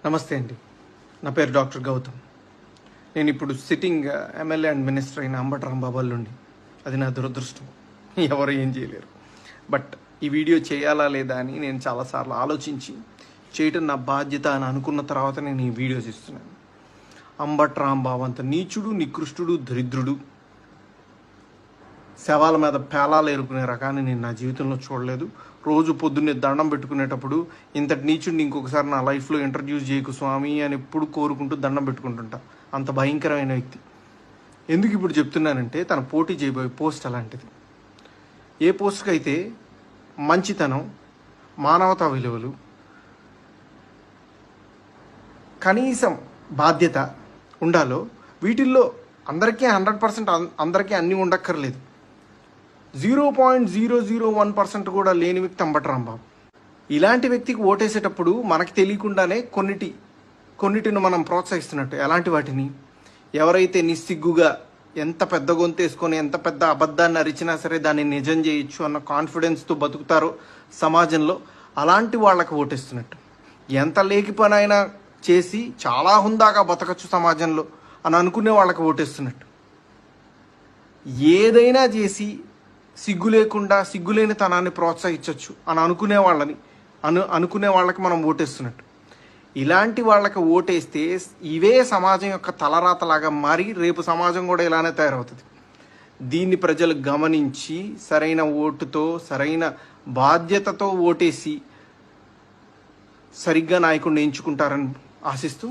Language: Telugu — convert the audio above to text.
నమస్తే అండి. నా పేరు డాక్టర్ గౌతమ్. నేను ఇప్పుడు సిట్టింగ్ ఎమ్మెల్యే అండ్ మినిస్టర్ అయిన అంబటి రాంబాబు అల్లుండి. అది నా దురదృష్టం. ఎవరు ఏం చేయలేరు. బట్ ఈ వీడియో చేయాలా లేదా అని నేను చాలాసార్లు ఆలోచించి చేయటం నా బాధ్యత అని అనుకున్న తర్వాత నేను ఈ వీడియో చేస్తున్నాను. అంబటి రాంబాబు అంత నీచుడు, నికృష్టుడు, దరిద్రుడు, శవాల మీద పేలాలు ఏరుకునే రకాన్ని నేను నా జీవితంలో చూడలేదు. రోజు పొద్దున్నే దండం పెట్టుకునేటప్పుడు ఇంతటి నీచుడిని ఇంకొకసారి నా లైఫ్లో ఇంట్రడ్యూస్ చేయకు స్వామి అని ఎప్పుడు కోరుకుంటూ దండం పెట్టుకుంటుంటా. అంత భయంకరమైన వ్యక్తి. ఎందుకు ఇప్పుడు చెప్తున్నానంటే తన పోటీ చేయబోయే పోస్ట్ అలాంటిది. ఏ పోస్ట్కి అయితే మంచితనం, మానవతా విలువలు, కనీసం బాధ్యత ఉండాలో వీటిల్లో అందరికీ 100% అందరికీ అన్నీ ఉండక్కర్లేదు. 0.001% కూడా లేని వ్యక్తి అంబటి రాంబాబు. ఇలాంటి వ్యక్తికి ఓటేసేటప్పుడు మనకి తెలియకుండానే కొన్నిటిని మనం ప్రోత్సహిస్తున్నట్టు. ఎలాంటి వాటిని? ఎవరైతే నిస్సిగ్గుగా ఎంత పెద్ద గొంతేసుకొని ఎంత పెద్ద అబద్ధాన్ని అరిచినా సరే దాన్ని నిజం చేయొచ్చు అన్న కాన్ఫిడెన్స్తో బతుకుతారో సమాజంలో, అలాంటి వాళ్ళకి ఓటేస్తున్నట్టు. ఎంత లేకి పని అయినా చేసి చాలా హుందాగా బతకచ్చు సమాజంలో అని అనుకునే వాళ్ళకి ఓటేస్తున్నట్టు. ఏదైనా చేసి సిగ్గు లేకుండా సిగ్గులేని తనాన్ని ప్రోత్సహించవచ్చు అని అనుకునే వాళ్ళకి మనం ఓటేస్తున్నట్టు. ఇలాంటి వాళ్ళకి ఓటేస్తే ఇవే సమాజం యొక్క తలరాతలాగా మారి రేపు సమాజం కూడా ఇలానే తయారవుతుంది. దీన్ని ప్రజలు గమనించి సరైన ఓటుతో, సరైన బాధ్యతతో ఓటేసి సరిగ్గా నాయకుడిని ఎంచుకుంటారని ఆశిస్తూ